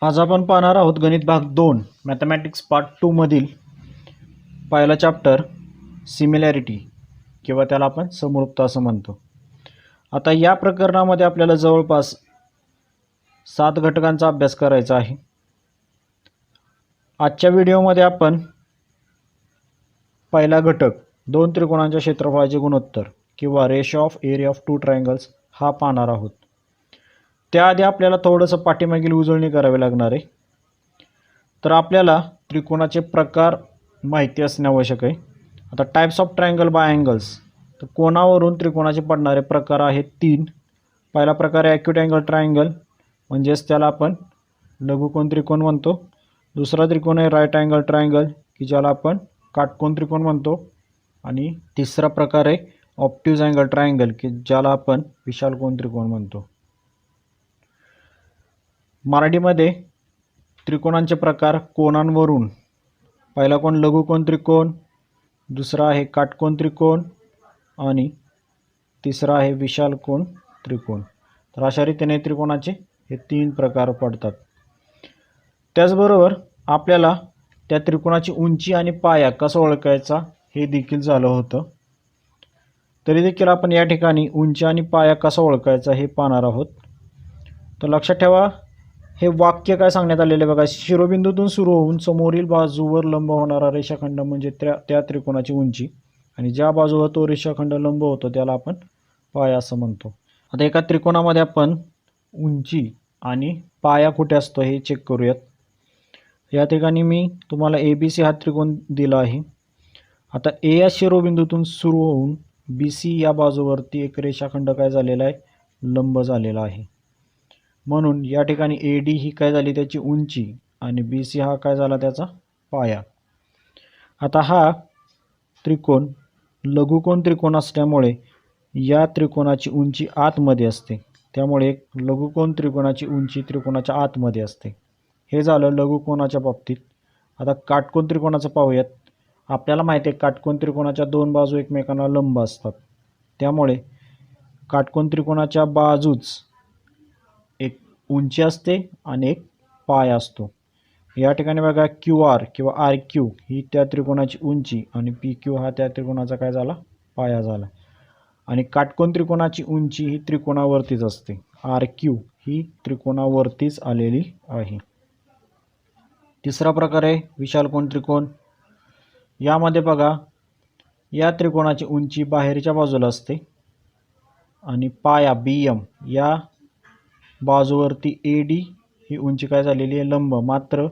आज आपण पाहणार आहोत गणित भाग 2 मॅथमॅटिक्स पार्ट 2 मधील पहिला चॅप्टर सिमिलॅरिटी किंवा त्याला आपण समरूपता असं म्हणतो। आता या प्रकरणामध्ये आपल्याला जवळपास 7 घटकांचा अभ्यास करायचा आहे। आजच्या व्हिडिओमध्ये आपण पहिला घटक दोन त्रिकोणांच्या क्षेत्रफळाचे गुणोत्तर किंवा ratio of area of two triangles हा पाहणार आहोत। त्याआधी आपल्याला थोडंसं पाठीमागील उजळणी करावी लागणार आहे। तर आपल्याला त्रिकोणाचे प्रकार माहिती असणे आवश्यक आहे। आता types of triangle by angles, तर कोनावरून त्रिकोणाचे पडणारे प्रकार आहेत 3। पहिला प्रकार आहे ॲक्यूट अँगल ट्रायंगल, म्हणजेच त्याला आपण लघुकोन त्रिकोण म्हणतो। दुसरा त्रिकोण आहे राईट अँगल ट्रायंगल की ज्याला आपण काटकोन त्रिकोण म्हणतो। आणि तिसरा प्रकार आहे ऑप्ट्यूज अँगल ट्रायंगल की ज्याला आपण विशालकोन त्रिकोण म्हणतो। मराठीमध्ये त्रिकोणांचे प्रकार कोनांवरून, पहिला कोन लघुकोन त्रिकोण, दुसरा आहे काटकोन त्रिकोण आणि तिसरा आहे विशालकोन त्रिकोण। तर अशा रीतीने त्रिकोणाचे हे 3 प्रकार पडतात। त्याचबरोबर आपल्याला त्या त्रिकोणाची उंची आणि पाया कसा ओळखायचा हे देखील झालं होतं। तरी देखील आपण या ठिकाणी उंची आणि पाया कसा ओळखायचा हे पाहणार आहोत। तर लक्षात ठेवा, हे वाक्य काय सांगण्यात आलेले बघा, शिरोबिंदूतून सुरू होऊन समोरील बाजूवर लंब होणारा रेषाखंड म्हणजे त्या त्रिकोणाची उंची, आणि ज्या बाजूवर तो रेषाखंड लंब होतो त्याला आपण पाया असं म्हणतो। आता एका त्रिकोणामध्ये आपण उंची आणि पाया कुठे असतो हे चेक करूयात। या ठिकाणी मी तुम्हाला ABC हा त्रिकोण दिला आहे। आता ए या शिरोबिंदूतून सुरू होऊन BC या बाजूवरती एक रेषाखंड काय झालेला आहे, लंब झालेला आहे। म्हणून या ठिकाणी AD ही काय झाली त्याची उंची आणि BC हा काय झाला त्याचा पाया। आता हा त्रिकोण लघुकोन त्रिकोण असल्यामुळे या त्रिकोणाची उंची आतमध्ये असते, त्यामुळे लघुकोन त्रिकोणाची उंची त्रिकोणाच्या आतमध्ये असते। हे झालं लघुकोनाच्या बाबतीत। आता काटकोन त्रिकोणाचं पाहूयात। आपल्याला माहिती आहे काटकोन त्रिकोणाच्या 2 बाजू एकमेकांना लंब असतात, त्यामुळे काटकोन त्रिकोणाच्या बाजूच एक उंची असते आणि एक पाया असतो। या ठिकाणी बघा QR किंवा RQ ही त्या त्रिकोणाची उंची आणि PQ हा त्या त्रिकोणाचा काय झाला, पाया झाला। आणि काटकोन त्रिकोणाची उंची ही त्रिकोणावरतीच असते, RQ ही त्रिकोणावरतीच आलेली आहे। तिसरा प्रकार आहे विशालकोन त्रिकोण। यामध्ये बघा या त्रिकोणाची उंची बाहेरच्या बाजूला असते आणि पाया BM या बाजूवरती AD ही उंची काय झालेली आहे, लंब। मात्र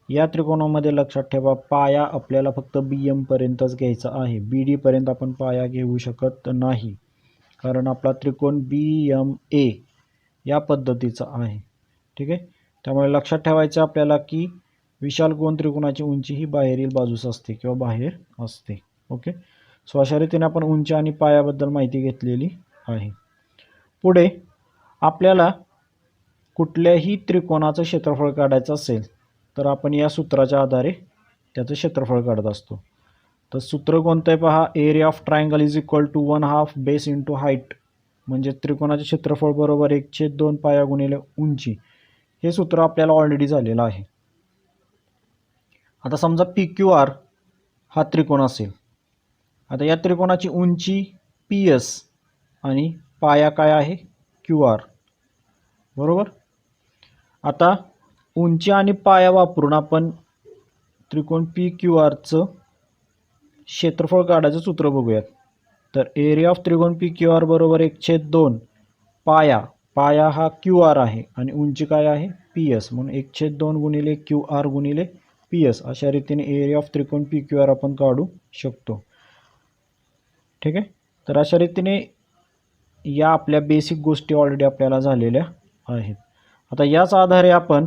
या त्रिकोणामध्ये लक्षात ठेवा पाया आपल्याला फक्त BM पर्यंतच घ्यायचा आहे, BD पर्यंत आपण पाया घेऊ शकत नाही, कारण आपला त्रिकोण BMA या पद्धतीचा आहे। ठीक आहे, त्यामुळे लक्षात ठेवायचं आपल्याला की विशालकोन त्रिकोणाची उंची ही बाहेरील बाजूस असते किंवा बाहेर असते। ओके, सो अशा रीतीने आपण उंची आणि पायाबद्दल माहिती घेतलेली आहे। पुढे आपल्याला कुठल्याही त्रिकोणाचं क्षेत्रफळ काढायचं असेल तर आपण या सूत्राच्या आधारे त्याचं क्षेत्रफळ काढत असतो। तर सूत्र कोणतं आहे पहा, area of triangle is equal to 1/2 base into height, म्हणजे त्रिकोणाचे क्षेत्रफळ बरोबर 1/2 पाया गुणिले उंची। हे सूत्र आपल्याला ऑलरेडी झालेलं आहे। आता समजा PQR हा त्रिकोण असेल। आता या त्रिकोणाची उंची PS आणि पाया काय आहे, QR, बरोबर। आता उंची आणि पाया वापरून आपण त्रिकोण PQRचं क्षेत्रफळ काढायचं सूत्र बघूयात। तर एरिया ऑफ त्रिकोण PQR बरोबर 1/2 पाया हा QR आहे आणि उंची काय आहे PS, म्हणून 1/2 गुणिले QR गुणिले PS अशा रीतीने एरिया ऑफ त्रिकोण PQR आपण काढू शकतो। ठीक आहे, तर अशा रीतीने या आपल्या बेसिक गोष्टी ऑलरेडी आपल्याला झालेल्या आहेत। आता याच आधारे आपण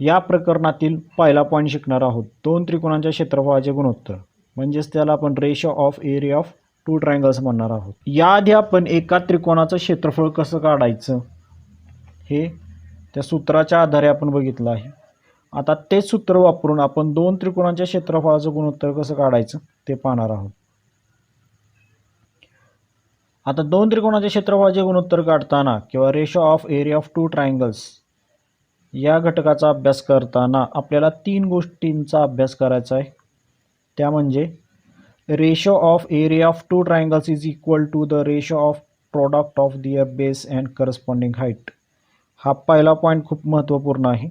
या प्रकरणातील पहिला पॉईंट शिकणार आहोत, दोन त्रिकोणांच्या क्षेत्रफळाचे गुणोत्तर, म्हणजेच त्याला आपण ratio of area of two triangles म्हणणार आहोत। याआधी आपण एका त्रिकोणाचं क्षेत्रफळ कसं काढायचं हे त्या सूत्राच्या आधारे आपण बघितलं आहे। आता तेच सूत्र वापरून आपण दोन त्रिकोणांच्या क्षेत्रफळाचं गुणोत्तर कसं काढायचं ते पाहणार आहोत। आता दोन त्रिकोणाच्या क्षेत्रफळाचे गुणोत्तर काढताना किंवा ratio of area of two triangles या घटकाचा अभ्यास करताना आपल्याला 3 गोष्टींचा अभ्यास करायचा आहे. त्या म्हणजे ratio of area of two triangles is equal to the ratio of product of their base and corresponding height. हा पहिला पॉईंट खूप महत्त्वपूर्ण आहे.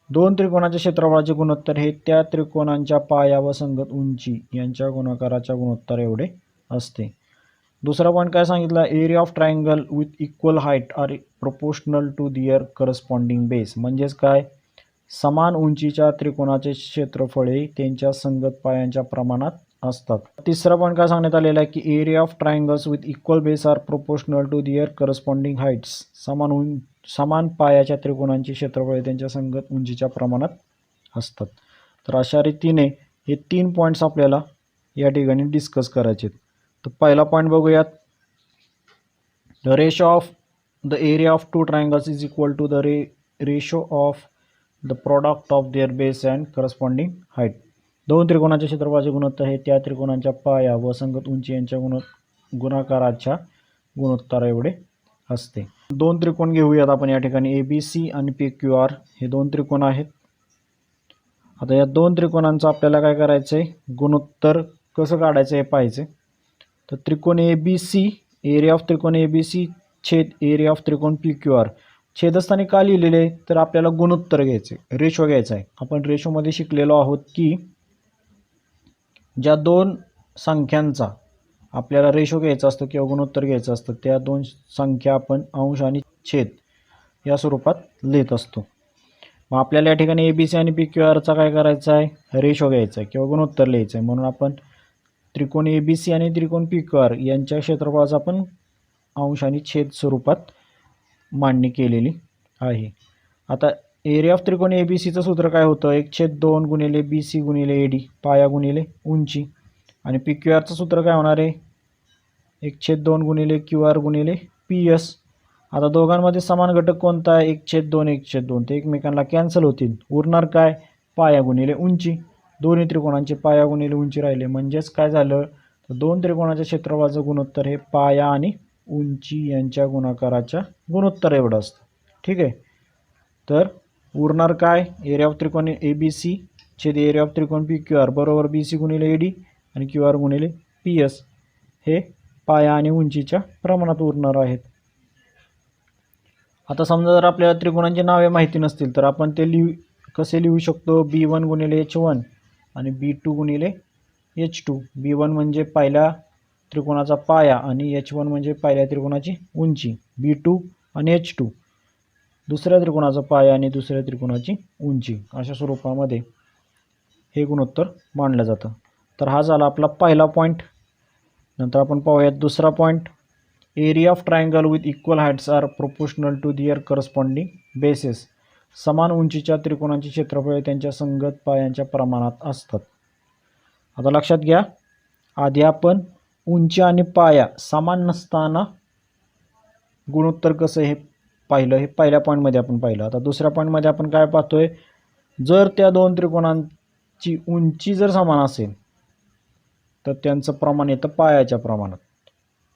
दोन त्रिकोणाच्या क्षेत्रफळाचे गुणोत्तर हे त्या त्रिकोणांच्या पाया व संगत उंची यांच्या गुणाकाराच्या गुणोत्तर एवढे असते. दुसरा पॉईंट काय सांगितला, area of triangle with equal height are proportional to their corresponding base. म्हणजेच काय, समान उंचीच्या त्रिकोणाचे क्षेत्रफळे त्यांच्या संगत पायांच्या प्रमाणात असतात. तिसरा पॉईंट काय सांगण्यात आलेला आहे की area of triangles with equal base are proportional to their corresponding heights. समान पायाच्या त्रिकोणांची क्षेत्रफळे त्यांच्या संगत उंचीच्या प्रमाणात असतात. तर अशा रीतीने हे 3 पॉईंट्स आपल्याला या ठिकाणी डिस्कस करायचे. तर पहिला पॉईंट बघूयात. The ratio of the area of two triangles is equal to the ratio of the product of their base and corresponding height. दोन त्रिकोणाच्या क्षेत्रफळाचे गुणोत्तर हे त्या त्रिकोणांच्या पाया व संगत उंची यांच्या गुणाकाराच्या गुणोत्तर एवढे असते. दोन त्रिकोण घेऊयात आपण या ठिकाणी, ABC आणि PQR हे दोन त्रिकोण आहेत. आता या दोन त्रिकोणांचं आपल्याला काय करायचं आहे, गुणोत्तर कसं काढायचं हे पाहायचं. तर त्रिकोण ABC, एरिया ऑफ त्रिकोण ABC छेद एरिया ऑफ त्रिकोण PQR. छेदस्थानी का लिहिलेले, तर आपल्याला गुणोत्तर घ्यायचे, रेशो घ्यायचा आहे. आपण रेशोमध्ये शिकलेलो आहोत की ज्या दोन संख्यांचा आपल्याला रेशो घ्यायचा असतो किंवा गुणोत्तर घ्यायचं असतं, त्या दोन संख्या आपण अंश आणि छेद या स्वरूपात लिहित असतो. मग आपल्याला या ठिकाणी ABC आणि PQRचा काय करायचा आहे, रेशो घ्यायचा आहे किंवा गुणोत्तर लिहायचं आहे. म्हणून आपण त्रिकोण ABC आणि त्रिकोण PQR यांच्या क्षेत्रफळाचा आपण अंश आणि छेद स्वरूपात मांडणी केलेली आहे. आता एरिया ऑफ त्रिकोण ABCचं सूत्र काय होतं, 1/2 गुणिले BC गुणिले AD, पाया गुणिले उंची. आणि PQRचं सूत्र काय होणार आहे, 1/2 गुणिले QR गुणिले PS. आता दोघांमध्ये समान घटक कोणता आहे, 1/2 1/2, ते एकमेकांना कॅन्सल होतील. उरणार काय, पाया गुणिले उंची. दोन्ही त्रिकोणांचे पाया गुणिले उंची राहिले. म्हणजेच काय झालं, तर दोन त्रिकोणाच्या क्षेत्रफळाचं गुणोत्तर हे पाया आणि उंची यांच्या गुणाकाराच्या गुणोत्तर एवढं असतं. ठीक आहे. तर उरणार काय, एरिया ऑफ त्रिकोण ABC छेद एरिया ऑफ त्रिकोण PQR बरोबर BC गुणिले AD आणि QR गुणिले PS हे पाया आणि उंचीच्या प्रमाणात उरणार आहेत. आता समजा जर आपल्याला त्रिकोणांची नावे माहिती नसतील तर आपण ते कसे लिहू शकतो, B1 गुणिले H1 आणि B2 गुणिले H2. B1 म्हणजे पहिल्या त्रिकोणाचा पाया आणि H1 म्हणजे पहिल्या त्रिकोणाची उंची. B2 आणि H2 दुसऱ्या त्रिकोणाचा पाया आणि दुसऱ्या त्रिकोणाची उंची. अशा स्वरूपामध्ये हे गुणोत्तर मांडलं जातं. तर हा झाला आपला पहिला पॉईंट. नंतर आपण पाहूयात दुसरा point. Area of triangle with equal heights are proportional to their corresponding bases. समान उंचीच्या त्रिकोणांची क्षेत्रफळे त्यांच्या संगत पायांच्या प्रमाणात असतात. आता लक्षात घ्या, आधी आपण उंची आणि पाया समान नसताना गुणोत्तर कसं हे पाहिलं, हे पहिल्या पॉईंटमध्ये आपण पाहिलं. आता दुसऱ्या पॉईंटमध्ये आपण काय पाहतोय, जर त्या दोन त्रिकोणांची उंची जर समान असेल तर त्यांचं प्रमाण येतं पायाच्या प्रमाणात.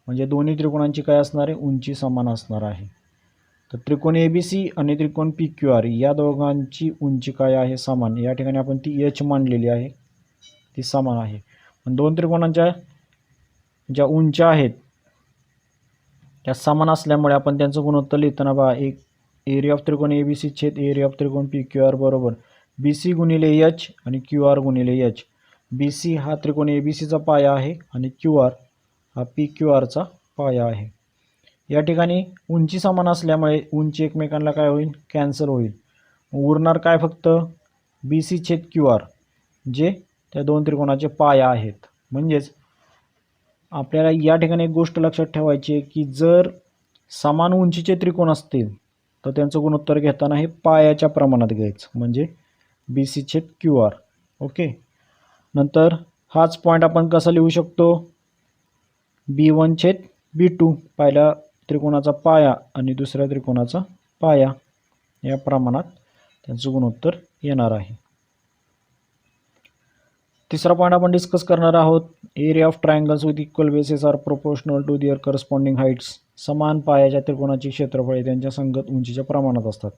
म्हणजे दोन्ही त्रिकोणांची काय असणार आहे, उंची समान असणार आहे. तर त्रिकोण ABC आणि त्रिकोण PQR या दोघांची उंची काय आहे, समान. या ठिकाणी आपण ती H मांडलेली आहे, ती समान आहे. पण दोन त्रिकोणांच्या ज्या उंच्या आहेत त्या समान असल्यामुळे आपण त्यांचं गुणोत्तर लिहिताना बघा, एक एरिया ऑफ त्रिकोण ABC छेद एरिया ऑफ त्रिकोण PQR बरोबर BC गुणिले H आणि QR गुणिले H. BC हा त्रिकोण ABCचा पाया आहे आणि QR हा PQRचा पाया आहे. या ठिकाणी उंची समान असल्यामुळे उंची एकमेकांना काय होईल, कॅन्सल होईल. उरणार काय, फक्त BC छेद QR जे त्या दोन त्रिकोणाचे पाया आहेत. म्हणजेच आपल्याला या ठिकाणी एक गोष्ट लक्षात ठेवायची आहे की जर समान उंचीचे त्रिकोण असतील तर त्यांचं गुणोत्तर घेताना हे पायाच्या प्रमाणात घ्यायचं, म्हणजे BC छेद QR. ओके. नंतर हाच पॉईंट आपण कसा लिहू शकतो, B1 छेद B2, पहिल्या त्रिकोणाचा पाया आणि दुसऱ्या त्रिकोणाचा पाया या प्रमाणात त्यांचं गुणोत्तर येणार आहे. तिसरा पॉईंट आपण डिस्कस करणार आहोत. Area of triangles with equal bases are proportional to their corresponding heights. समान पायाच्या त्रिकोणाची क्षेत्रफळे त्यांच्या संगत उंचीच्या प्रमाणात असतात.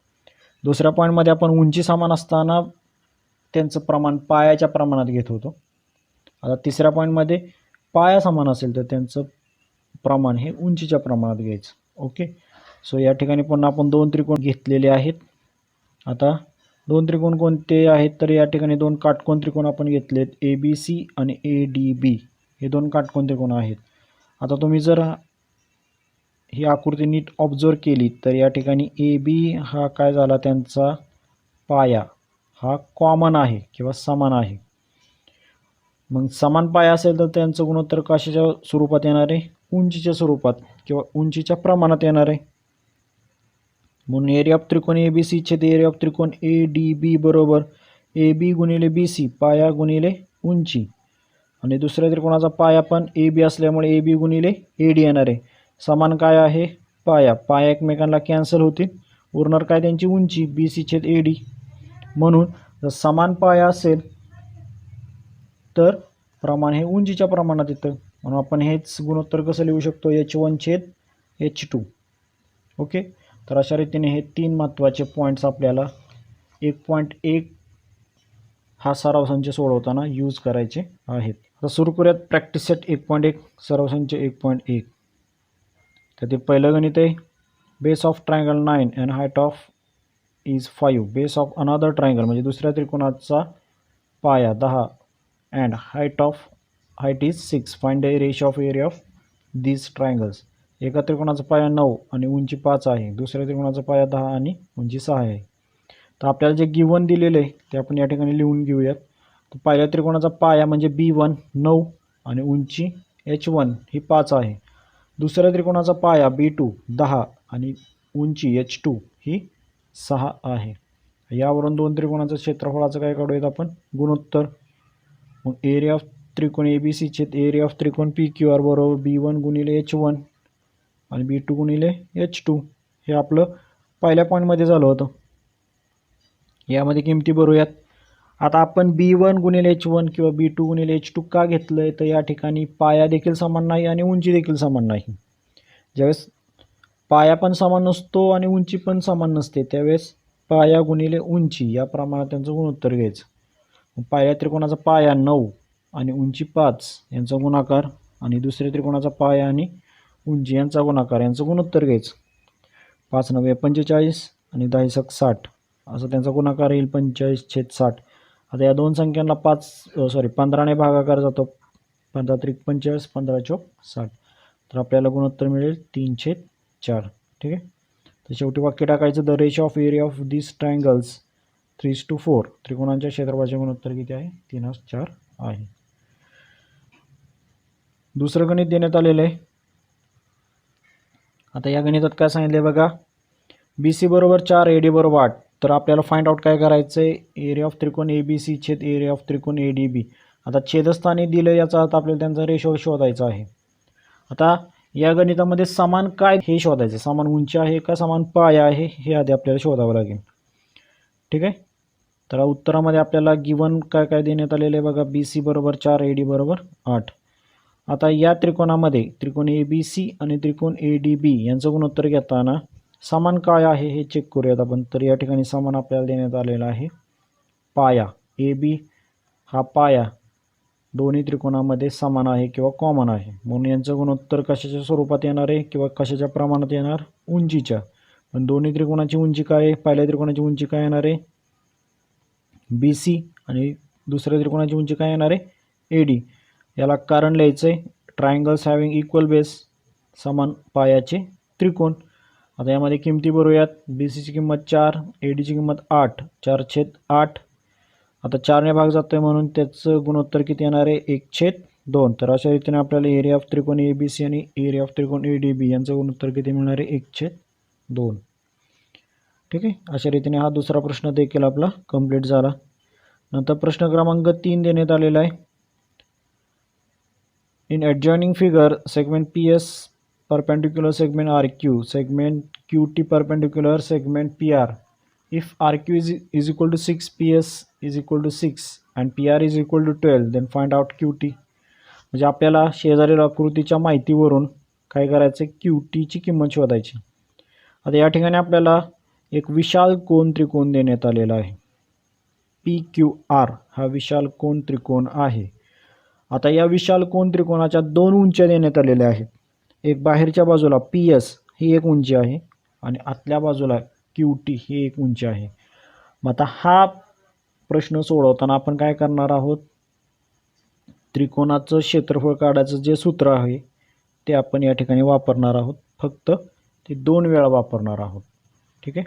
दुसऱ्या पॉईंटमध्ये आपण उंची समान असताना त्यांचं प्रमाण पायाच्या प्रमाणात घेत होतो. आता तिसऱ्या पॉईंटमध्ये पाया समान असेल तर त्यांचं प्रमाण हे उंचीच्या प्रमाणात घ्यायचं. ओके, सो या ठिकाणी पुन्हा आपण 2 त्रिकोण घेतलेले आहेत. आता 2 त्रिकोण कोणते आहेत तर या ठिकाणी 2 काटकोन त्रिकोण आपण घेतलेत, ABC आणि ADB हे 2 काटकोन त्रिकोण आहेत. आता तुम्ही जर ही आकृती नीट ऑब्झर्व केली तर या ठिकाणी AB हा काय झाला, त्यांचा पाया हा कॉमन आहे किंवा समान आहे. मग समान पाया असेल तर त्यांचं गुणोत्तर कशाच्या स्वरूपात येणार आहे, उंचीच्या स्वरूपात किंवा उंचीच्या प्रमाणात येणार आहे. म्हणून एरिया ऑफ त्रिकोण ABC छेद एरिया ऑफ त्रिकोण ADB बरोबर AB गुणिले BC पाया गुणिले उंची. आणि दुसऱ्या त्रिकोणाचा पाया पण AB असल्यामुळे AB गुणिले AD येणार आहे. समान काय आहे, पाया. पाया एकमेकांना कॅन्सल होतील, उरणार काय त्यांची उंची BC छेद AD. म्हणून जर समान पाया असेल तर प्रमाण हे उंचीच्या प्रमाणात येतं. म्हणून आपण हेच गुणोत्तर कसं लिहू शकतो, H1 छेद H2. ओके, तर अशा रीतीने हे 3 महत्त्वाचे पॉईंट्स आपल्याला 1.1 हा सराव संच सोडवताना यूज करायचे आहेत. आता सुरू करूयात प्रॅक्टिस सेट 1.1 सराव संच 1.1. तर ते पहिलं गणित आहे, base of triangle 9 and height of is 5. Base of another triangle म्हणजे दुसऱ्या त्रिकोणाचा पाया 10 and height is 6. Find the ratio of area of these triangles. एका त्रिकोणाचा पाया 9 आणि उंची 5 आहे, दुसऱ्या त्रिकोणाचा पाया 10 आणि उंची 6 आहे. तर आपल्याला जे गिवन दिलेले आहे ते आपण या ठिकाणी लिहून घेऊयात. तर पहिल्या त्रिकोणाचा पाया म्हणजे B1 9 आणि उंची H1 ही 5 आहे. दुसऱ्या त्रिकोणाचा पाया B2 10 आणि उंची H2 ही 6 आहे. यावरून 2 त्रिकोणाचं क्षेत्रफळाचं काय काढूयात आपण, गुणोत्तर. मग एरिया ऑफ त्रिकोण ABC छेद एरिया ऑफ त्रिकोण PQR बरोबर B1 गुणिले H1 आणि B2 गुणिले H2. हे आपलं पहिल्या पॉईंटमध्ये झालं होतं. यामध्ये किमती भरूयात. आता आपण B1 गुणिले H1 किंवा B2 गुणिले H2 का घेतलं आहे तर या ठिकाणी पाया देखील समान नाही आणि उंची देखील समान नाही. ज्यावेळेस पाया पण समान नसतो आणि उंची पण समान नसते त्यावेळेस पाया गुणिले उंची या प्रमाणात त्यांचं गुणोत्तर घ्यायचं. पहिल्या त्रिकोणाचा पाया 9 आणि उंची 5 यांचा गुणाकार आणि दुसऱ्या त्रिकोणाचा पाया आणि उंची यांचा गुणाकार यांचं गुणोत्तर घ्यायचं. 5 9 45 आणि 10 6 60 असं त्यांचा गुणाकार येईल 45 छेद 60. आता या दोन संख्यांना 15ने भागाकार जातो. 15 त्रिक 45 15 चौक 60. तर आपल्याला गुणोत्तर मिळेल 3 छेद 4. ठीक आहे. तर शेवटी वाक्य टाकायचं, the ratio of area of this triangles 3:4. त्रिकोणांच्या क्षेत्रफळाचे गुणोत्तर किती आहे, 3:4 आहे. दुसरं गणित देण्यात आलेलं आहे. आता या गणितात काय सांगितलं आहे बघा, BC बरोबर 4 AD बरोबर 8. तर आपल्याला फाइंड आउट काय करायचं आहे, एरिया ऑफ त्रिकोण ABC छेद एरिया ऑफ त्रिकोण ADB. आता छेदस्थानी दिलं याचा अर्थ आपल्याला त्यांचा रेशो शोधायचा आहे. आता या गणितामध्ये समान काय हे शोधायचं, समान उंची आहे का समान पाया आहे हे आधी आपल्याला शोधावं लागेल. ठीक आहे. तर उत्तरामध्ये आपल्याला गिवन काय काय देण्यात आलेलं आहे बघा, BC बरोबर 4 AD बरोबर 8. आता या त्रिकोणामध्ये त्रिकोण ABC आणि त्रिकोण ADB यांचं गुणोत्तर घेताना समान काय आहे हे चेक करूयात आपण. तर या ठिकाणी समान आपल्याला देण्यात आलेला आहे पाया. AB हा पाया दोन्ही त्रिकोणामध्ये समान आहे किंवा कॉमन आहे, म्हणून यांचं गुणोत्तर कशाच्या स्वरूपात येणार आहे किंवा कशाच्या प्रमाणात येणार, उंचीच्या. पण दोन्ही त्रिकोणाची उंची काय आहे, पहिल्या त्रिकोणाची उंची काय येणार आहे BC आणि दुसऱ्या त्रिकोणाची उंची काय येणार आहे AD. याला कारण लिहायचं आहे, ट्रायंगल्स हॅव्हिंग इक्वल बेस, समान पायाचे त्रिकोण. आता यामध्ये किमती भरूयात. BCची किंमत 4, ADची किंमत 8, 4 छेद 8. आता 4ने भाग जातो आहे म्हणून त्याचं गुणोत्तर किती येणार आहे, 1 छेद 2. तर अशा रीतीने आपल्याला एरिया ऑफ त्रिकोण ABC आणि एरिया ऑफ त्रिकोण ADB यांचं गुणोत्तर किती मिळणार आहे, 1 छेद 2. ठीक आहे. अशा रीतीने हा दुसरा प्रश्न देखील आपला कंप्लीट झाला. नंतर प्रश्न क्रमांक 3 देण्यात आलेला आहे. In adjoining figure segment PS perpendicular segment RQ, segment QT perpendicular segment PR. If RQ is equal to 6, PS is equal to 6 and PR is equal to 12, then find out QT. म्हणजे आपल्याला शेजारील आकृतीच्या माहितीवरून काय करायचं, QTची किंमत शोधायची. आता या ठिकाणी आपल्याला एक विशाल कोन त्रिकोण देण्यात आलेला आहे. PQR हा विशाल कोन त्रिकोण आहे. आता या विशाल कोन त्रिकोणाच्या दोन उंच्या देण्यात आलेल्या आहेत. एक बाहेरच्या बाजूला PS ही एक उंची आहे आणि आतल्या बाजूला QT ही एक उंची आहे. मग आता हा प्रश्न सोडवताना आपण काय करणार आहोत, त्रिकोणाचं क्षेत्रफळ काढायचं जे सूत्र आहे ते आपण या ठिकाणी वापरणार आहोत. फक्त ते 2 वेळा वापरणार आहोत. ठीक आहे.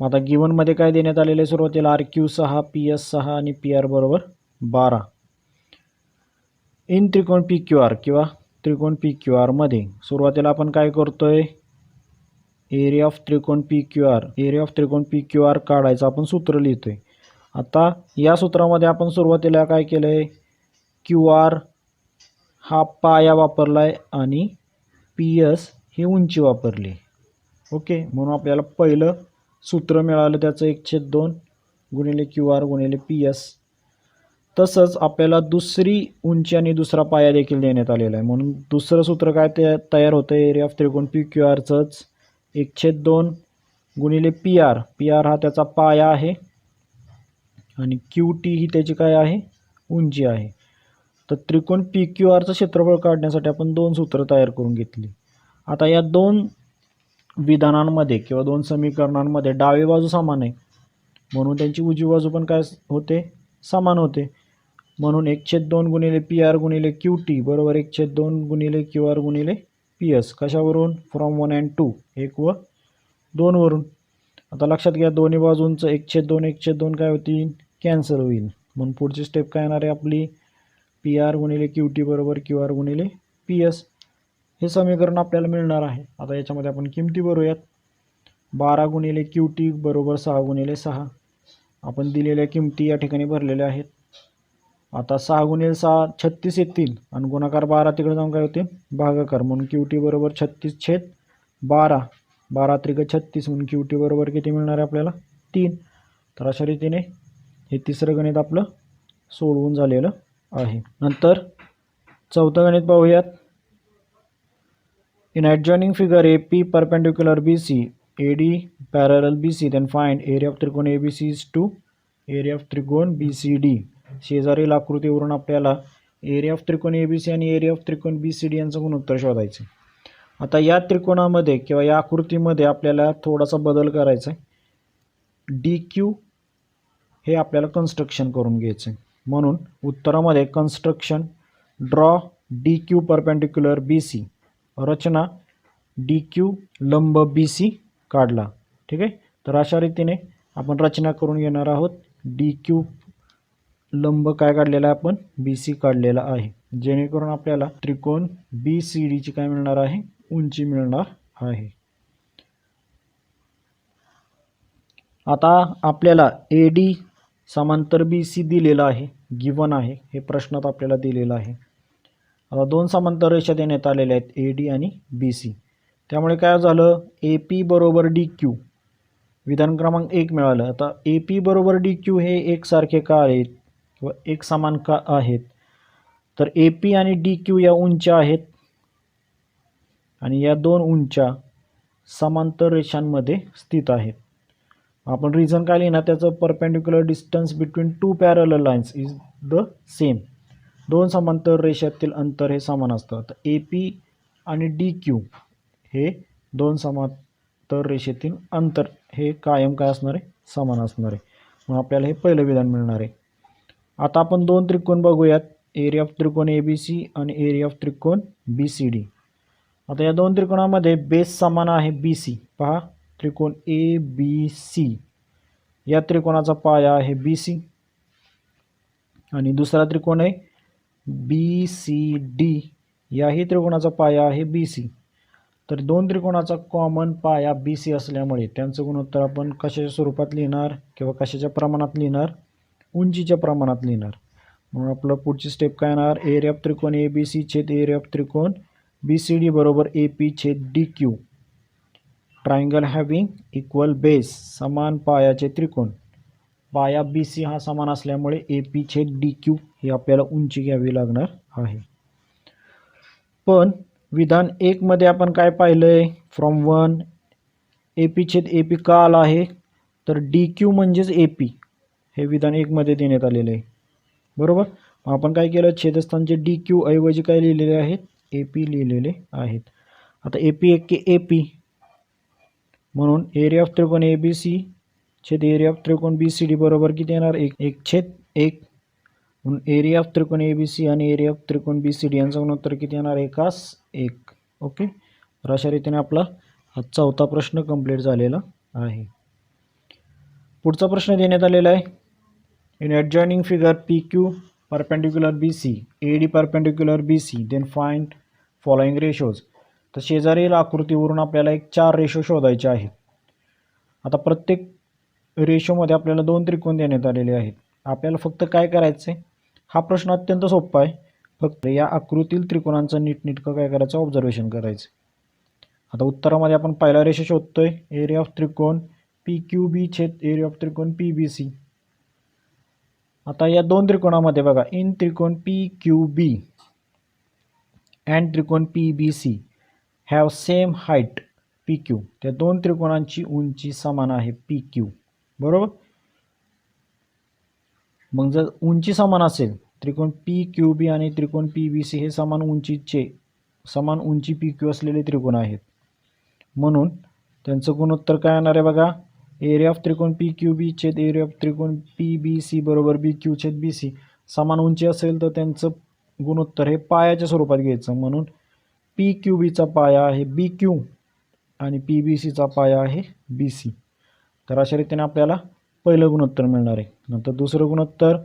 मग आता गिवनमध्ये काय देण्यात आलेलं आहे, सुरुवातीला RQ 6, PS 6 आणि PR बरोबर 12. इन त्रिकोण PQR किंवा त्रिकोण PQR मध्ये सुरुवातीला आपण काय करतोय, एरिया ऑफ त्रिकोण PQR काढायचं आपण सूत्र लिहितोय. आता या सूत्रामध्ये आपण सुरुवातीला काय केलं आहे, QR हा पाया वापरला आहे आणि PS ही उंची वापरली. ओके, म्हणून आपल्याला पहिलं सूत्र मिळालं त्याचं 1/2 गुणिले QR गुणिले PS. तसंच आपल्याला दुसरी उंची आणि दुसरा पाया देखील देण्यात आलेला आहे. म्हणून दुसरं सूत्र काय तयार होतं, एरिया ऑफ त्रिकोण PQRचंच 1/2 गुणिले PR हा त्याचा पाया आहे आणि QT ही त्याची काय आहे, उंची आहे. तर त्रिकोण PQRचं क्षेत्रफळ काढण्यासाठी आपण 2 सूत्र तयार करून घेतली. आता या 2 विधानांमध्ये किंवा 2 समीकरणांमध्ये डावी बाजू समान आहे, म्हणून त्यांची उजवी बाजू पण काय होते, समान होते. म्हणून 1/2 गुणिले PR गुणिले QT बरोबर 1/2 गुणिले QR गुणिले PS. कशावरून, फ्रॉम 1 and 2, 1 व 2 वरून. आता लक्षात घ्या, दोन्ही बाजूंचं 1/2 काय होतील, कॅन्सल होईल. म्हणून पुढची स्टेप काय येणार आहे आपली, PR गुणिले QT बरोबर QR गुणिले PS. हे समीकरण आपल्याला मिळणार आहे. आता याच्यामध्ये आपण किमती भरूयात. 12 गुणिले QT बरोबर 6 गुणिले 6. आपण दिलेल्या किमती या ठिकाणी भरलेल्या आहेत. आता 6 गुणिले 6 36 येतील आणि गुणाकार 12 तिकडे जाऊन काय होते, भागाकार. म्हणून QT बरोबर 36/12. 12 त्रिक 36 म्हणून QT बरोबर किती मिळणार आहे आपल्याला, 3. तर अशा रीतीने हे तिसरं गणित आपलं सोडवून झालेलं आहे. नंतर चौथं गणित पाहूयात. In adjoining figure AP perpendicular BC, AD parallel BC, then find area of त्रिकोण ABC is to area of त्रिकोण BCD. शेजारील आकृतीवरून आपल्याला एरिया ऑफ त्रिकोण ABC आणि एरिया ऑफ त्रिकोण BCD यांचं गुणोत्तर शोधायचं. आता या त्रिकोणामध्ये किंवा या आकृतीमध्ये आपल्याला थोडासा बदल करायचा आहे. DQ हे आपल्याला कन्स्ट्रक्शन करून घ्यायचं आहे. म्हणून उत्तरामध्ये construction, draw DQ perpendicular BC, रचना DQ लंब BC काढला. ठीक आहे. तर अशा रीतीने आपण रचना करून घेणार आहोत. DQ लंब काय काढलेला आहे आपण, BC काढलेला आहे, जेणेकरून आपल्याला त्रिकोण BCDची काय मिळणार आहे, उंची मिळणार आहे. आता आपल्याला AD समांतर BC दिलेला आहे, गिवन आहे, हे प्रश्नात आपल्याला दिलेलं आहे. आता 2 समांतर रेषा देण्यात आलेल्या आहेत, AD आणि BC. त्यामुळे काय झालं, AP बरोबर DQ विधान क्रमांक 1 मिळालं. आता AP बरोबर DQ हे एकसारखे का आहेत किंवा एक समान का आहेत, तर AP आणि DQ या उंच्या आहेत आणि या 2 उंच्या समांतर रेषांमध्ये स्थित आहेत. आपण रिझन काय लिहिणार, त्याचं perpendicular distance between 2 parallel lines is the same. 2 समांतर रेषातील अंतर हे समान असतं. तर AP आणि DQ हे 2 समांतर रेषेतील अंतर हे कायम काय असणार आहे, समान असणार आहे. मग आपल्याला हे पहिलं विधान मिळणार आहे. आता आपण 2 त्रिकोण बघूयात, एरिया ऑफ त्रिकोण ABC आणि एरिया ऑफ त्रिकोण BCD. आता या 2 त्रिकोणामध्ये बेस समान आहे BC. पहा, त्रिकोण ABC या त्रिकोणाचा पाया आहे BC आणि दुसरा त्रिकोण आहे BCD, याही त्रिकोणाचा पाया आहे BC. तर 2 त्रिकोणाचा कॉमन पाया BC असल्यामुळे त्यांचं गुणोत्तर आपण कशाच्या स्वरूपात लिहिणार किंवा कशाच्या प्रमाणात लिहिणार, उंचीच्या प्रमाणात लिहिणार. म्हणून आपलं पुढची स्टेप काय येणार, एरिया ऑफ त्रिकोण ABC छेद एरिया ऑफ त्रिकोण BCD बरोबर AP छेद DQ. Triangle having equal base, समान पायाचे त्रिकोण. पाया BC हा समान असल्यामुळे AP छेद DQ ही आपल्याला उंची घ्यावी लागणार आहे. पण विधान 1 मध्ये आपण काय पाहिलंय, फ्रॉम 1 ए पी छेद ए पी का आला आहे, तर डी क्यू म्हणजेच ए पी हे विधान 1 मध्ये देण्यात आलेले आहे. बरोबर. आपण काय केलं, छेदस्थानचे डी क्यू ऐवजी काय लिहिलेले आहेत, ए पी लिहिलेले आहेत. आता ए पी एक ए पी म्हणून एरिया ऑफ त्रिकोण ए बी सी छेद एरिया ऑफ त्रिकोण बी सी डी बरोबर किती येणार, 1/1. म्हणून एरिया ऑफ त्रिकोण ए बी सी आणि एरिया ऑफ त्रिकोण बी सी डी यांचं गुणोत्तर किती येणार, 1:1. ओके. तर अशा रीतीने आपला हा चौथा प्रश्न कंप्लीट झालेला आहे. पुढचा प्रश्न देण्यात आलेला आहे. In adjoining figure P Q perpendicular B C A D perpendicular B C then find following ratios. तर शेजारील आकृतीवरून आपल्याला एक 4 रेशो शोधायचे आहेत. आता प्रत्येक रेशोमध्ये आपल्याला 2 त्रिकोण देण्यात आलेले आहेत. आपल्याला फक्त काय करायचं आहे, हा प्रश्न अत्यंत सोपा आहे. फक्त या आकृतीतील त्रिकोणांचं नीटनेटकं काय करायचं, ऑब्झर्वेशन करायचं. आता उत्तरामध्ये आपण पहिला रेशो शोधतोय, एरिया ऑफ त्रिकोण पी क्यू बी छेद एरिया ऑफ त्रिकोण पी बी सी. आता या 2 त्रिकोणामध्ये बघा, इन त्रिकोण पी क्यू बी अँड त्रिकोण P B C have same height P Q. त्या 2 त्रिकोणांची उंची समान आहे पी क्यू. बरोबर. मग जर उंची समान असेल, त्रिकोण पी क्यू बी आणि त्रिकोण पी बी सी हे समान उंची पी क्यू असलेले त्रिकोण आहेत. म्हणून त्यांचं गुणोत्तर काय येणार आहे बघा, एरिया ऑफ त्रिकोण पी क्यू बी छेद एरिया ऑफ त्रिकोण पी बी सी बरोबर बी क्यू छेद बी सी. समान उंची असेल तर त्यांचं गुणोत्तर हे पायाच्या स्वरूपात घ्यायचं. म्हणून पी क्यू बीचा पाया आहे बी क्यू आणि पी बी सीचा पाया आहे बी सी. तर अशा रीतीने आपल्याला पहिलं गुणोत्तर मिळणार आहे. नंतर दुसरं गुणोत्तर,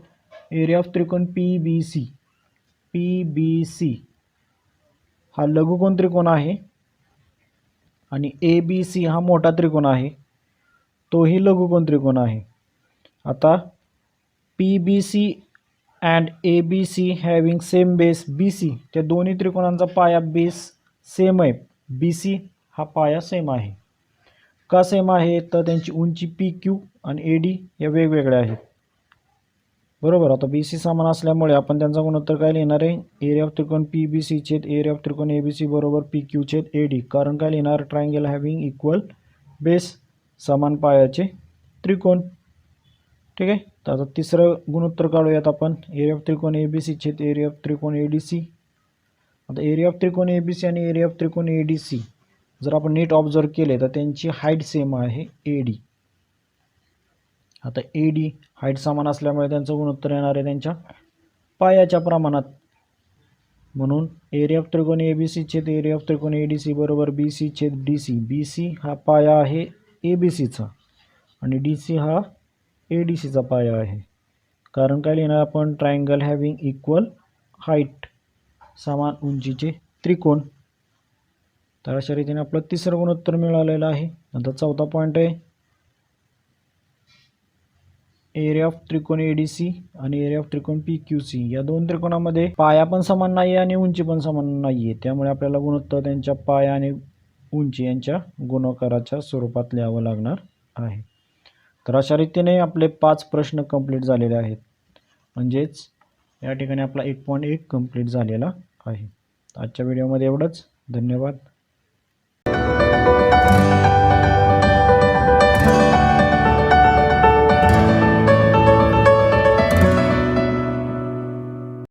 एरिया ऑफ त्रिकोण पी बी सी हा लघुकोन त्रिकोण आहे आणि ए बी सी हा मोठा त्रिकोण आहे, तोही लघुकोन त्रिकोण आहे. आता P B C and A B C having same base B C, त्या दोन्ही त्रिकोणांचा पाया बेस सेम आहे. बी सी हा पाया सेम आहे. का सेम आहे, तर त्यांची उंची पी क्यू आणि ए डी या वेगवेगळ्या आहेत. बरोबर. आता बी सी समान असल्यामुळे आपण त्यांचा गुणोत्तर काय लिहिणार आहे, एरिया ऑफ त्रिकोण पी बी सी छेद एरिया ऑफ त्रिकोण ए बी सी बरोबर पी क्यू छेद ए डी. कारण काय लिहिणार, ट्रायंगल हॅव्हिंग इक्वल बेस, समान पायाचे त्रिकोण. ठीक आहे. तर आता तिसरं गुणोत्तर काढूयात आपण, एरिया ऑफ त्रिकोण ए बी सी छेद एरिया ऑफ त्रिकोण ए डी सी. आता एरिया ऑफ त्रिकोण ए बी सी आणि एरिया ऑफ त्रिकोण ए डी सी जर आपण नीट ऑब्झर्व केले तर त्यांची हाईट सेम आहे ए डी. आता ए डी हाईट समान असल्यामुळे त्यांचं गुणोत्तर येणार आहे त्यांच्या पायाच्या प्रमाणात. म्हणून एरिया ऑफ त्रिकोण ए बी सी छेद एरिया ऑफ त्रिकोण ए डी सी बरोबर बी सी छेद डी सी. बी सी हा पाया आहे ए बी सीचा आणि डी सी हा ए डी सीचा पाया आहे. कारण काय लिहिणार आपण, ट्रायंगल हॅव्हिंग इक्वल हाईट, समान उंचीचे त्रिकोण. तर अशा रीतीने आपलं तिसरं गुणोत्तर मिळालेलं आहे. नंतर चौथा पॉईंट आहे, एरिया ऑफ त्रिकोण ए डी सी आणि एरिया ऑफ त्रिकोण पी क्यू सी या 2 त्रिकोणामध्ये पाया पण समान नाही आहे आणि उंची पण समान नाही आहे. त्यामुळे आपल्याला गुणोत्तर त्यांच्या पाया आणि उंची यांच्या गुणोत्तराच्या स्वरूपात लिहावं लागणार आहे. तर अशा रीतीने आपले 5 प्रश्न कंप्लीट झालेले आहेत. म्हणजेच या ठिकाणी आपला 1.1 कंप्लीट झालेला आहे. आजच्या व्हिडिओमध्ये एवढंच. धन्यवाद.